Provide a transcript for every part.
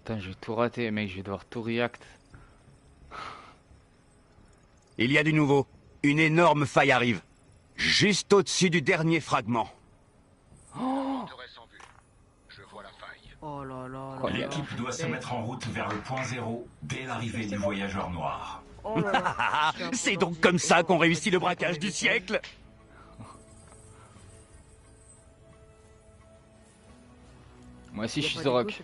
Putain, je vais tout rater, mec, je vais devoir tout react. Il y a du nouveau. Une énorme faille arrive. Juste au-dessus du dernier fragment. Oh, Oh là là Oh là là là. L'équipe doit se mettre en route vers le point zéro dès l'arrivée du voyageur noir. Oh là là. C'est donc comme ça qu'on réussit le braquage du siècle. moi aussi, je suis The Rock.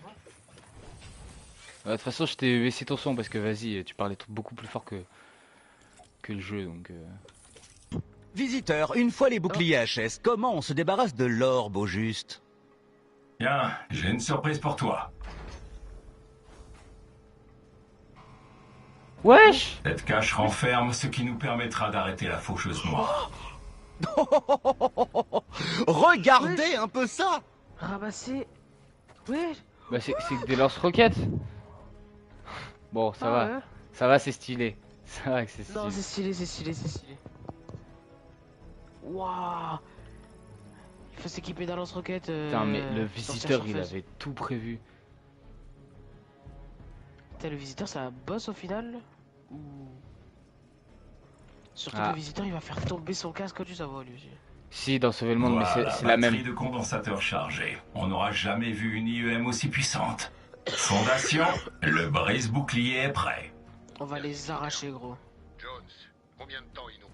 De toute façon, je t'ai baissé ton son parce que vas-y, tu parlais beaucoup plus fort que le jeu, donc... Visiteur, une fois les boucliers HS, comment on se débarrasse de l'orbe au juste? Bien, j'ai une surprise pour toi. Wesh! Cette cache renferme ce qui nous permettra d'arrêter la faucheuse noire. Regardez un peu ça. Ramasser. Ouais. Bah c'est que des lance-roquettes. Bon, ça va. Ouais. Ça va, c'est stylé. Ça va que c'est Non, stylé. c'est stylé, c'est stylé, c'est stylé. Waouh. Il faut s'équiper d'un lance-roquette. Putain, mais le visiteur, il avait. avait tout prévu. Le visiteur, c'est un boss au final ou... Surtout que Ah. le visiteur, il va faire tomber son casque du savoir lui aussi. Si, dans Sauver le Monde, Voilà, mais c'est la même. batterie de condensateur chargée. On n'aura jamais vu une IEM aussi puissante. Fondation, le brise-bouclier est prêt. On va les arracher, gros. Jones, combien de temps il nous...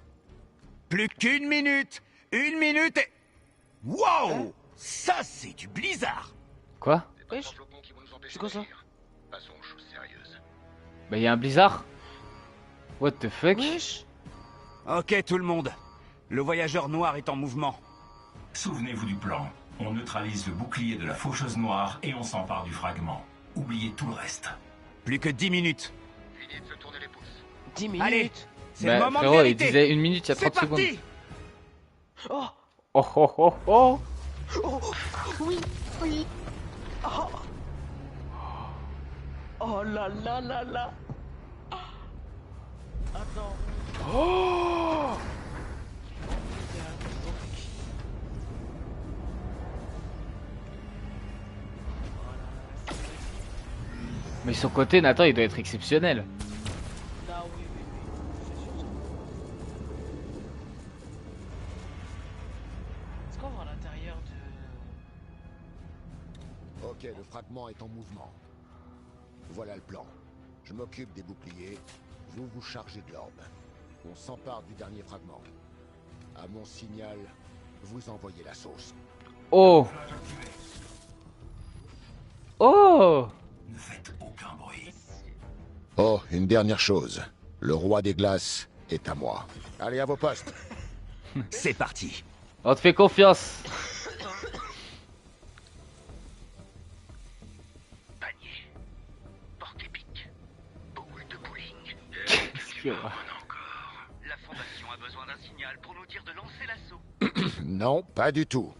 Plus qu'une minute. Une minute et... Wow. Ça, c'est du blizzard. Quoi? C'est pas Wesh. sans flocons qui vont nous empêcher C'est quoi ça? d'agir. Passons aux choses sérieuses. Bah, y a un blizzard? What the fuck? Wesh. Ok, tout le monde. Le voyageur noir est en mouvement. Souvenez-vous du plan. On neutralise le bouclier de la faucheuse noire et on s'empare du fragment. Oubliez tout le reste. Plus que 10 minutes. Fini de se tourner les pouces. 10 minutes. Allez, c'est Bah, le moment frérot, de il vérité. disait une minute il y a C'est 30 secondes. parti. Oh. Oh oh oh oh! Oh. Oui. Oui. Oh. Oh là là là là. Attends. Oh! Mais son côté, Nathan, il doit être exceptionnel. Ah oui, oui, oui. C'est sûr ça. Est-ce qu'on va à l'intérieur de... Ok, le fragment est en mouvement. Voilà le plan. Je m'occupe des boucliers, vous vous chargez de l'orbe. On s'empare du dernier fragment. À mon signal, vous envoyez la sauce. Oh! Oh! Ne faites aucun bruit. Oh, une dernière chose. Le roi des glaces est à moi. Allez à vos postes. C'est parti. On te fait confiance. Panier. Porte-épique. Boule de bowling. Qu'est-ce qu'il y a? Encore. La Fondation a besoin d'un signal pour nous dire de lancer l'assaut. Non, pas du tout.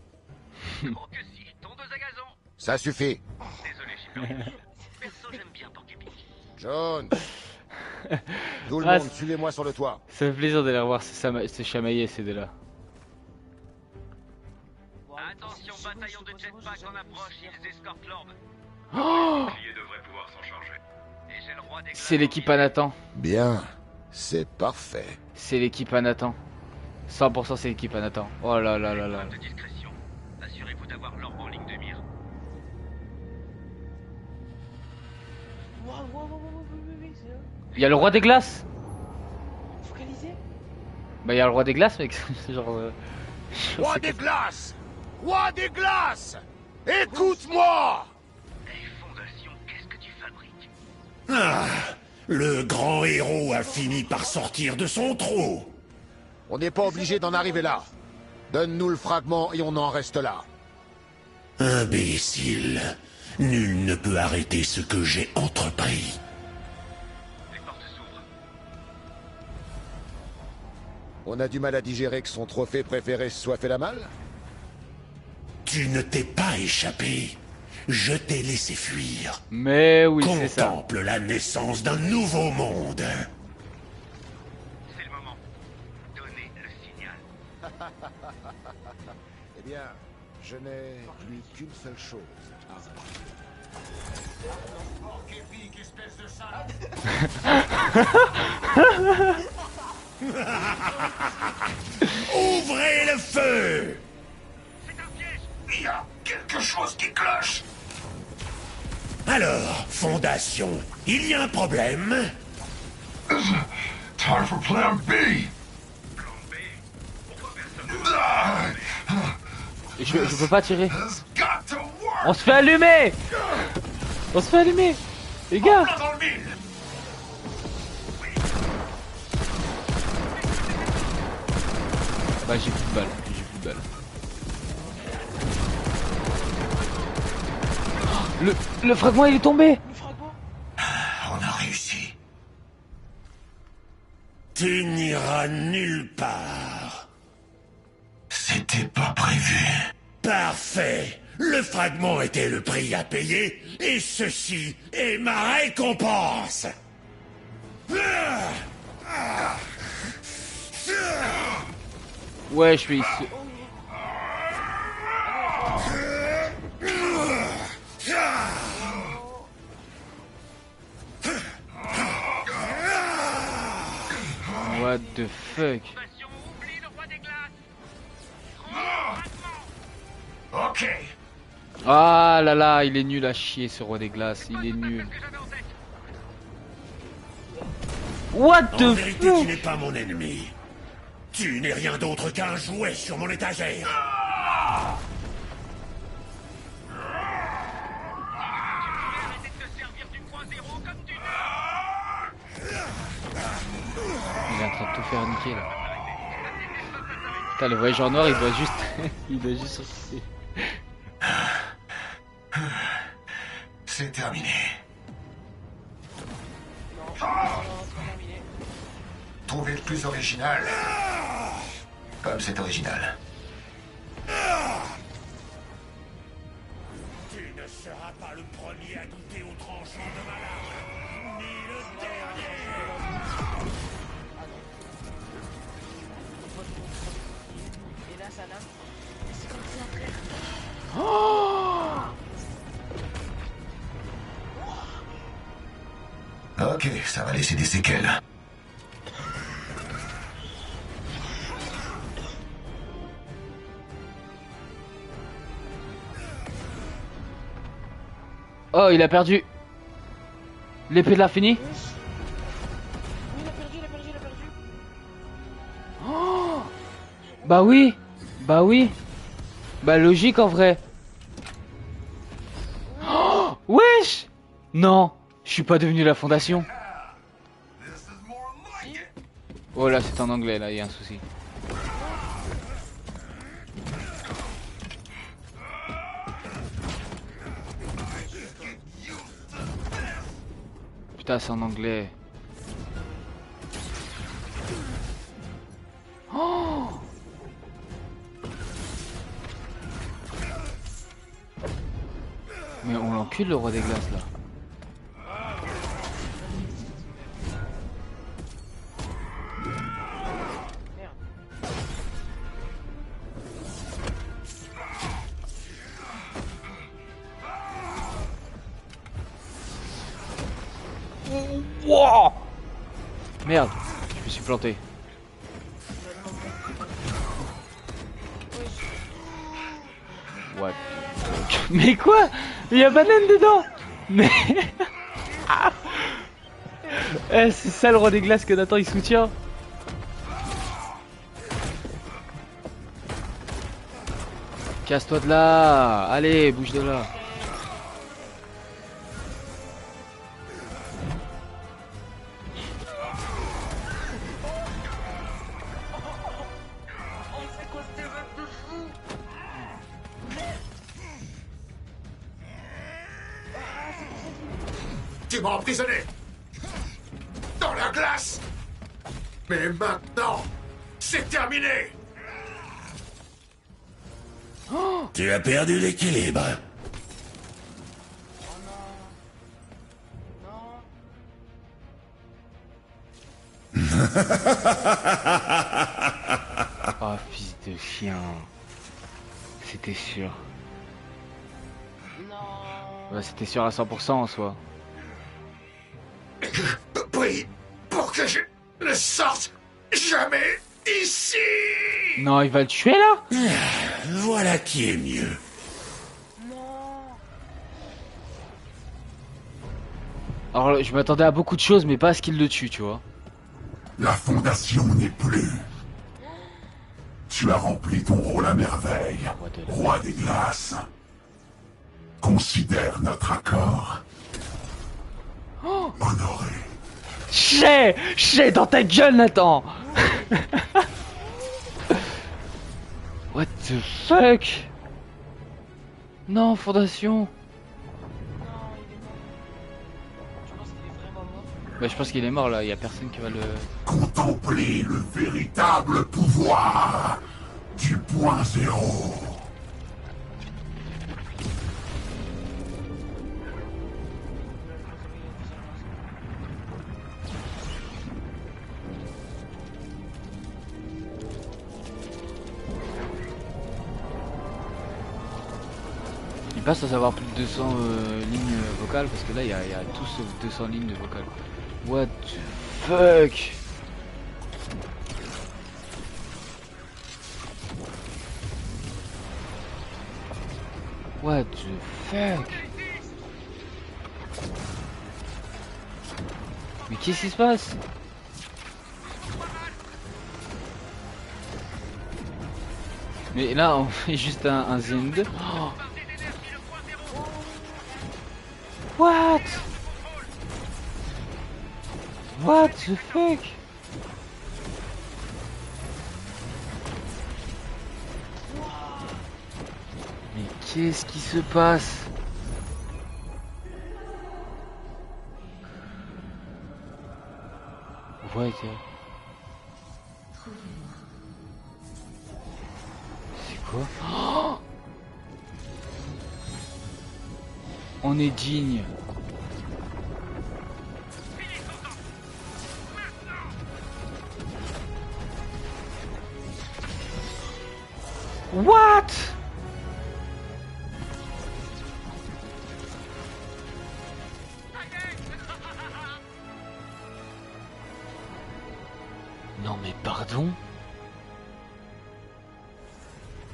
Oh que si, tondeuse à gazon. Ça suffit. Désolé, Shipper. Perso, j'aime bien Porte-épique. Jones. Tout le Ah, monde, suivez-moi sur le toit. Ça fait plaisir de les revoir se chamailler ces deux-là. Attention, bataillon de jetpack en approche, ils escortent l'orbe. Oh! Il devrait pouvoir s'en charger. Et j'ai le roi des glaces. C'est l'équipe à Nathan. Bien. C'est parfait. C'est l'équipe à Nathan. 100% c'est l'équipe à Nathan. Oh là là là là. Preuve de discrétion. Assurez-vous d'avoir l'orbe en ligne de mire. Waouh, waouh, waouh, waouh, oui, c'est eux. Il y a le roi des glaces. Focalisé. Bah il y a le roi des glaces mec. C'est genre... Roi des glaces. Roi des glaces. Écoute-moi. Hey, Fondation, qu'est-ce que tu fabriques? Ah, le grand héros a fini par sortir de son trou. On n'est pas obligé d'en arriver là. Donne-nous le fragment et on en reste là. Imbécile. Nul ne peut arrêter ce que j'ai entrepris. Les portes s'ouvrent. On a du mal à digérer que son trophée préféré se soit fait la malle. Tu ne t'es pas échappé. Je t'ai laissé fuir. Mais oui c'est ça. Contemple la naissance d'un nouveau monde. C'est le moment. Donnez le signal. Eh bien, je n'ai plus qu'une seule chose à faire. Ouvrez le feu! Il y a quelque chose qui cloche. Alors, Fondation, il y a un problème? Time for plan B. Ah, Je peux pas tirer. has got to work. On se fait allumer. On se fait allumer. Les gars. Plein dans le mille. Bah j'ai plus de balles. J'ai plus de balles. Le fragment il est tombé. Le fragment. On a réussi. Tu n'iras nulle part. C'était pas prévu. Parfait. Le fragment était le prix à payer, et ceci est ma récompense. Ouais je suis ici. What the fuck. Fondation, oublie le roi des glaces. Ok. Ah là là, il est nul à chier ce roi des glaces, il est nul. Que j'avais en tête. What En the vérité, tu fuck. n'es pas mon ennemi. Tu n'es rien d'autre qu'un jouet sur mon étagère. Arrêtez de te servir du point zéro comme du nez. Il est en train de tout faire niquer là. Putain le voyageur noir il doit juste... il doit juste ressusciter. C'est terminé. Non, c'est pas terminé. Trouvez le plus original. Comme c'est original. Tu ne seras pas le premier à goûter au tranchant de ma lame, ni le dernier. Et là, ça lame. C'est comme ça, frère. Ok, ça va laisser des séquelles. Oh il a perdu. L'épée de l'infini. Oui, il a perdu, il a perdu, il a perdu. Oh bah oui. Bah oui. Bah logique en vrai. Oh wesh. Non. Je suis pas devenu la fondation. Oh là c'est en anglais là, il y a un souci. Putain c'est en anglais. Oh mais on l'encule le roi des glaces là. Wow merde, je me suis planté. What the fuck. Mais quoi? Il y a banane dedans. Mais ah. Eh, c'est ça le roi des glaces que Nathan il soutient. Casse-toi de là. Allez, bouge de là. Tu m'as emprisonné dans la glace. Mais maintenant, c'est terminé. Tu as perdu l'équilibre. Oh fils de chien. C'était sûr. Non. Bah, c'était sûr à 100% en soi. Prie pour que je ne sorte jamais ici. Non, il va le tuer là? Voilà qui est mieux. Alors, je m'attendais à beaucoup de choses, mais pas à ce qu'il le tue, tu vois. La fondation n'est plus. Tu as rempli ton rôle à merveille, roi des glaces. Considère notre accord honoré. Chais dans ta gueule, Nathan. What the fuck? Non, Fondation. Bah, je pense qu'il est mort là, il y a personne qui va le... Contempler le véritable pouvoir du point zéro. Il passe à savoir plus de 200 lignes vocales parce que là il y a tout sauf 200 lignes de vocales. What the fuck? What the fuck? Mais qu'est-ce qui se passe? Mais là on fait juste un ZN2. Oh. What? What the fuck? Mais qu'est-ce qui se passe? Ouais, c'est quoi? Oh, on est digne. What? Non mais pardon?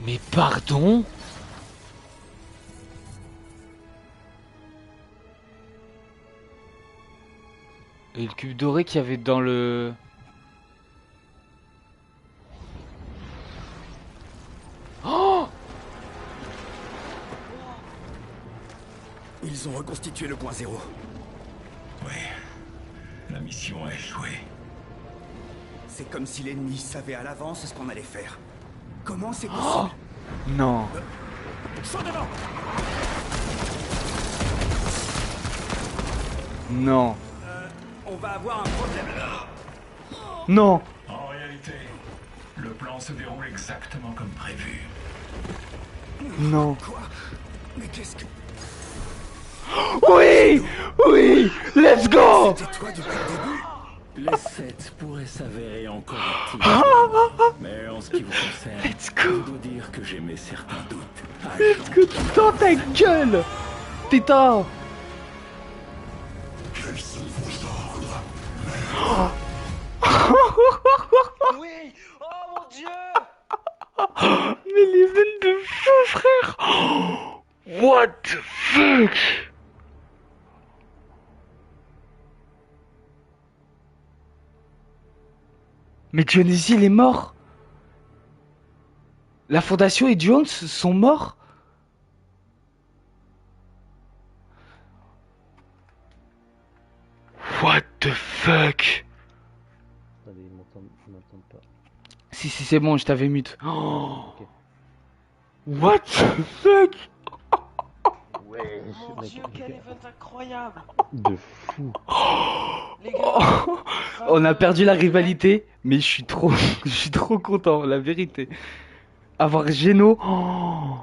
Mais pardon? Et le cube doré qu'il y avait dans le... Oh! Ils ont reconstitué le point zéro. Oui, la mission a échoué. C'est comme si l'ennemi savait à l'avance ce qu'on allait faire. Comment c'est Oh! possible? Non. Chaud devant! Non. On va avoir un problème. Non. En réalité, le plan se déroule exactement comme prévu. Non. Quoi? Mais qu'est-ce que... Oui! Oui! Let's go! C'était toi depuis le début? Les 7 pourraient s'avérer encore actifs. Mais en ce qui vous concerne, Let's je go! dois dire que j'ai mes certains doutes. Let's go dans ta gueule! Téta! Quels sont vos ordres? Oui! Oh mon dieu! Mais les veines de fou, frère! What the fuck? Mais Dionysie, il est mort? La Fondation et Jones sont morts? What the fuck? Attendez, ils m'entendent pas. Si, c'est bon, je t'avais mute. Oh. What the fuck? Ouais, Mon dieu, quel event incroyable! de fou. Les gars! On a perdu la rivalité, mais je suis trop content, la vérité. Avoir Geno. Oh.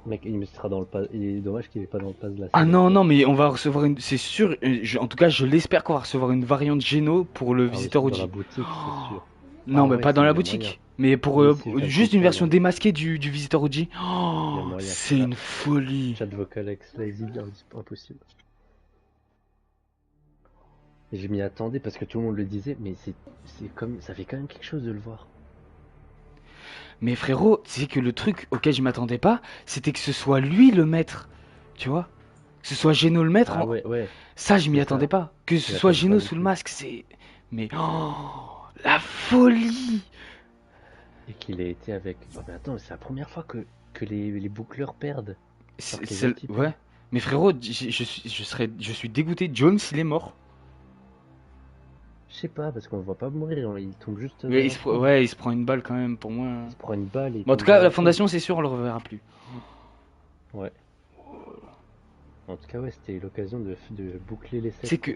Mec, il sera dans le pass. Il est dommage qu'il est pas dans le pass de la Ah série. non, mais on va recevoir une. C'est sûr, en tout cas, je l'espère qu'on va recevoir une variante Geno pour le Ah oui, visiteur dans OG. la boutique, c'est sûr. Non, Ah mais ouais, pas dans il y la a boutique. moyen. Mais pour Oui, c'est pas juste possible, une version ouais. démasquée du visiteur OG. Oh, moyen. c'est une folie. Chat vocal avec Slazy, impossible. Et je m'y attendais parce que tout le monde le disait, mais c'est comme, ça fait quand même quelque chose de le voir. Mais frérot, c'est que le truc auquel je m'attendais pas, c'était que ce soit lui le maître. Tu vois? Que ce soit Geno le maître. Ah ouais, ouais. Ça, je m'y C'est attendais ça. pas. Que ce m'y soit attendais Geno pas sous non le plus. masque, c'est. Mais. Oh, la folie! Et qu'il ait été avec. Oh, mais attends, c'est la première fois que les boucleurs perdent. C'est- Alors que les c'est- autres, ils ouais. Mais frérot, je suis dégoûté. Jones, il est mort. Je sais pas, parce qu'on le voit pas mourir, il tombe juste. Ouais, ouais, il se prend une balle quand même, pour moi. Il se prend une balle. Et Bon, en tout cas, la fondation, c'est sûr, on le reverra plus. Ouais. En tout cas, ouais, c'était l'occasion de boucler les sets. C'est que.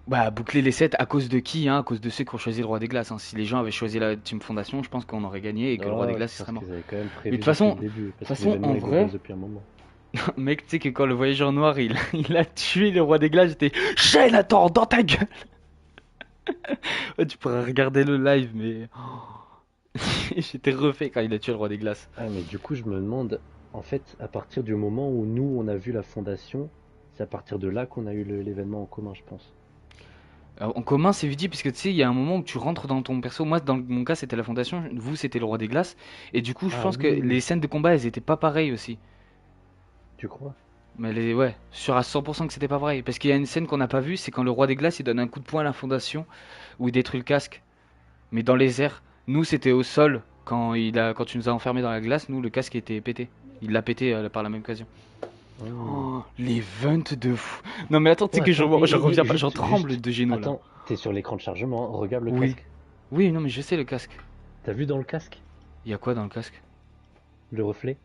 Bah, boucler les 7 à cause de qui, hein? À cause de ceux qui ont choisi le Roi des Glaces, hein. Si les gens avaient choisi la Team Fondation, je pense qu'on aurait gagné et que le Roi des Glaces il serait mort. Mais de toute façon, en vrai, mec, tu sais que quand le Voyageur Noir il a tué le Roi des Glaces, j'étais Shane, attends, dans ta gueule! Ouais, tu pourras regarder le live, mais. J'étais refait quand il a tué le Roi des Glaces. Ah, mais du coup, je me demande, en fait, à partir du moment où nous, on a vu la fondation, c'est à partir de là qu'on a eu l'événement en commun, je pense. Alors, en commun, c'est vite dit, puisque tu sais, il y a un moment où tu rentres dans ton perso. Moi, dans mon cas, c'était la Fondation, vous, c'était le Roi des Glaces. Et du coup, je pense que les scènes de combat, elles étaient pas pareilles aussi. Tu crois? Mais ouais, sûr à 100% que c'était pas pareil. Parce qu'il y a une scène qu'on n'a pas vue, c'est quand le Roi des Glaces il donne un coup de poing à la Fondation, où il détruit le casque. Mais dans les airs, nous c'était au sol, quand tu nous as enfermés dans la glace, nous le casque était pété. Il l'a pété par la même occasion. Oh, les ventes de fou. Non mais attends, tu sais que j'en reviens pas, j'en tremble de Geno là. Attends, t'es sur l'écran de chargement, hein, regarde le Oui. casque. Oui, non mais je sais le casque. T'as vu dans le casque? Il y a quoi dans le casque? Le reflet?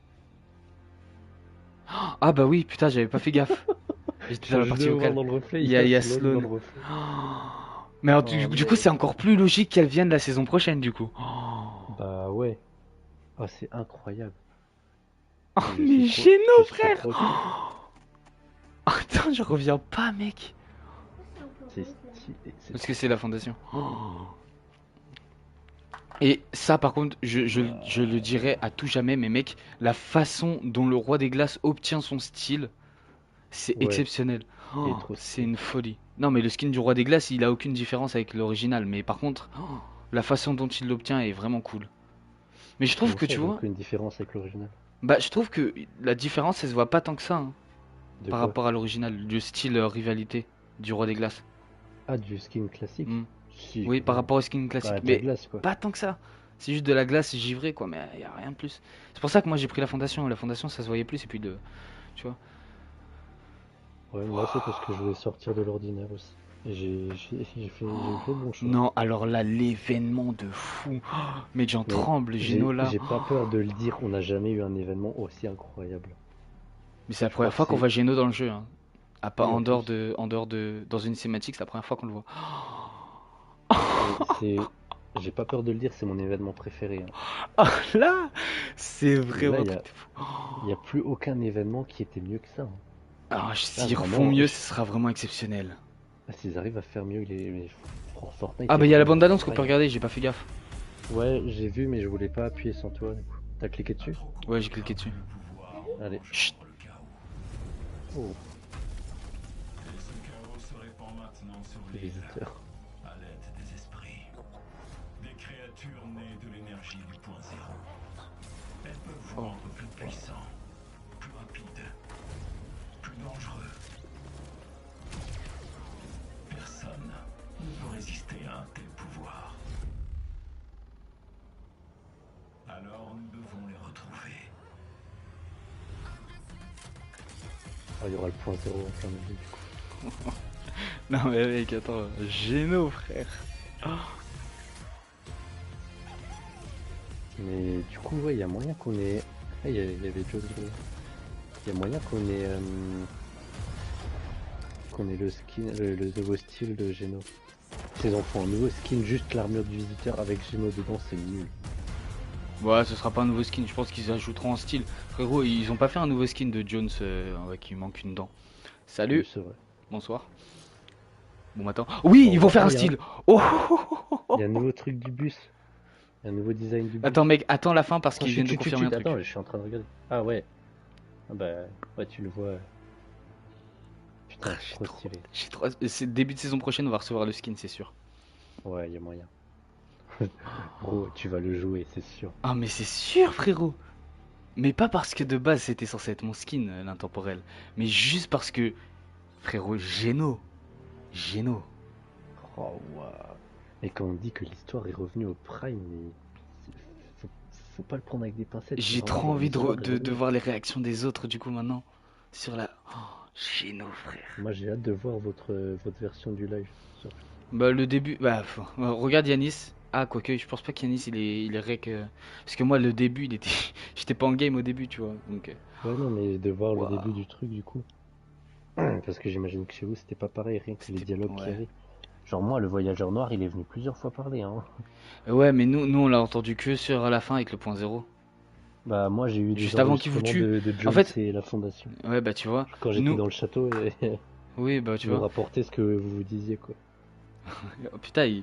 Ah bah oui, putain, j'avais pas fait gaffe. J'étais dans la partie vocale. Dans le reflet, Il y a Sloan. Mais alors, du coup, c'est encore plus logique qu'elle vienne la saison prochaine, du coup. Bah ouais. Oh, c'est incroyable. Oh, mais Geno, frère! Attends, je reviens pas, mec. C'est stylé. Parce que c'est la fondation. Et ça, par contre, je le dirais à tout jamais, mais mec, la façon dont le Roi des Glaces obtient son style, c'est exceptionnel. C'est une folie. Non, mais le skin du Roi des Glaces, il a aucune différence avec l'original. Mais par contre, la façon dont il l'obtient est vraiment cool. Mais je trouve que tu vois. Aucune différence avec l'original. Bah, je trouve que la différence, elle se voit pas tant que ça, hein, par quoi? rapport à l'original, du style rivalité du Roi des Glaces. Ah, du skin classique? Si, oui, par rapport au skin classique, bah, mais glace, quoi. pas tant que ça. C'est juste de la glace givrée, quoi, mais y a rien de plus. C'est pour ça que moi j'ai pris la fondation. La fondation, ça se voyait plus, et puis tu vois. Ouais, moi c'est parce que je voulais sortir de l'ordinaire aussi. Et j'ai fait le bon choix. Non, alors là, l'événement de fou. Mec, j'en tremble, Geno là. J'ai pas peur de le dire, on n'a jamais eu un événement aussi incroyable. Mais c'est la première fois qu'on voit Geno dans le jeu. Hein. Oui, en dehors de. Dans une cinématique, c'est la première fois qu'on le voit. J'ai pas peur de le dire, c'est mon événement préféré. Hein. Oh là, c'est vraiment. Il n'y a plus aucun événement qui était mieux que ça. Hein. Alors, s'ils refont mieux, ce sera vraiment exceptionnel. Ah, s'ils arrivent à faire mieux Fortnite. Ah, bah, il y a la bande d'annonce qu'on peut regarder, j'ai pas fait gaffe. Ouais, j'ai vu, mais je voulais pas appuyer sans toi. Du coup. T'as cliqué dessus? Ouais, j'ai cliqué dessus. Allez. Chut. Oh. Les visiteurs. À l'aide des esprits. Des créatures nées de l'énergie du point zéro. Elles peuvent vous rendre plus puissant, plus rapide, plus dangereux. Personne ne peut résister à un tel pouvoir. Alors nous devons les retrouver. Ah, il y aura le point zéro en plein milieu du coup. Non mais mec, attends, Geno frère. Oh. Mais du coup, ouais, il y a moyen qu'on ait... Ah, il y avait Joe. Il y a moyen qu'on ait le skin, le nouveau style de Geno. Ces enfants, un nouveau skin, juste l'armure du visiteur avec Geno dedans, c'est nul. Ouais, ce sera pas un nouveau skin, je pense qu'ils ajouteront en style. Frérot, ils ont pas fait un nouveau skin de Jones qui manque une dent. Salut. Oui, c'est vrai. Bonsoir. Bon matin. Oui, ils vont faire un style. Oh. Il y a un nouveau truc du bus. Il y a un nouveau design du bus. Attends mec, attends la fin parce qu'ils viennent de confirmer un truc. Attends, je suis en train de regarder. Ah ouais. Ah bah ouais, tu le vois. Ouais, J'ai trop trop, stylé. j'ai trop. C'est début de saison prochaine, on va recevoir le skin, c'est sûr. Ouais, y a moyen. Gros, tu vas le jouer, c'est sûr. Ah, mais c'est sûr, frérot. Mais pas parce que de base c'était censé être mon skin, l'intemporel. Mais juste parce que, frérot, Geno. Geno. Oh, waouh. Et quand on dit que l'histoire est revenue au prime, c'est- faut, faut pas le prendre avec des pincettes. C'est J'ai vraiment trop genre envie l'histoire est de revenue. voir les réactions des autres, du coup, maintenant. Sur la. Oh, Geno, frère. Moi, j'ai hâte de voir votre version du live. Bah, le début. Bah, regarde Yanis. Ah, quoique, je pense pas qu'Yanis il est rec. Parce que moi, le début, il était. J'étais pas en game au début, tu vois. Donc. Ouais, non, mais de voir le Waouh. début du truc, du coup. Parce que j'imagine que chez vous, c'était pas pareil, rien que les C'était. dialogues qu'il y Ouais. avait. Genre, moi, le voyageur noir, il est venu plusieurs fois parler, hein. Ouais, mais nous on l'a entendu que sur la fin avec le point zéro. Bah, moi, j'ai eu des Juste avant qu'il vous enregistrements tue. de En Jones fait, et la Fondation. ouais, bah, tu vois. Quand j'étais Nous. dans le château, et Oui, bah, tu ils m'ont vois. rapporté ce que vous vous disiez, quoi. Oh, putain,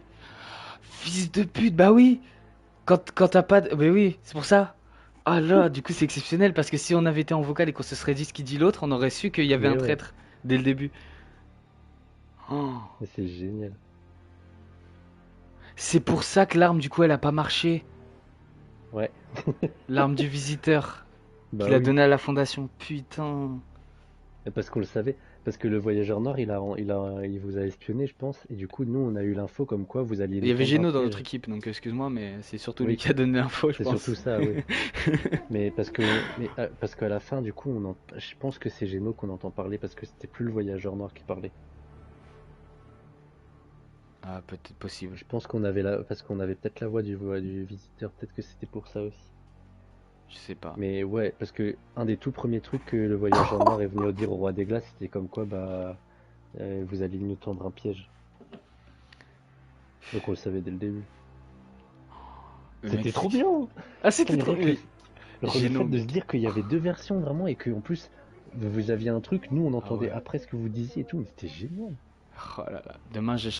fils de pute, bah oui! Quand t'as pas de. Bah oui, c'est pour ça! Ah là, du coup, c'est exceptionnel parce que si on avait été en vocal et qu'on se serait dit ce qu'il dit l'autre, on aurait su qu'il y avait Mais un ouais, traître dès le début. Oh. mais c'est génial. C'est pour ça que l'arme, du coup, elle a pas marché. Ouais. L'arme du visiteur Bah qu'il a oui. donné à la fondation. Putain. Parce qu'on le savait. Parce que le voyageur noir, il vous a espionné, je pense. Et du coup, nous, on a eu l'info comme quoi vous alliez Il y nous avait tendre un Geno dans notre piège. équipe, donc excuse-moi, mais c'est surtout lui Oui, qui a donné l'info, je c'est pense. surtout ça, oui. Mais parce qu'à la fin, du coup, je pense que c'est Geno qu'on entend parler parce que c'était plus le voyageur noir qui parlait. Ah, peut-être possible. Je pense parce qu'on avait peut-être la voix du visiteur, peut-être que c'était pour ça aussi. Je sais pas. Mais ouais, parce que un des tout premiers trucs que le voyageur noir est venu dire au roi des glaces, c'était comme quoi, vous alliez nous tendre un piège. Donc on le savait dès le début. Le C'était mec, trop c'est- bien! Ah, c'était Mais trop. rien que le Geno, fait de se mec. dire qu'il y avait deux versions vraiment et qu'en plus vous aviez un truc, nous on Ah entendait ouais. après ce que vous disiez et tout, mais c'était génial. Oh là là. Demain, j'ai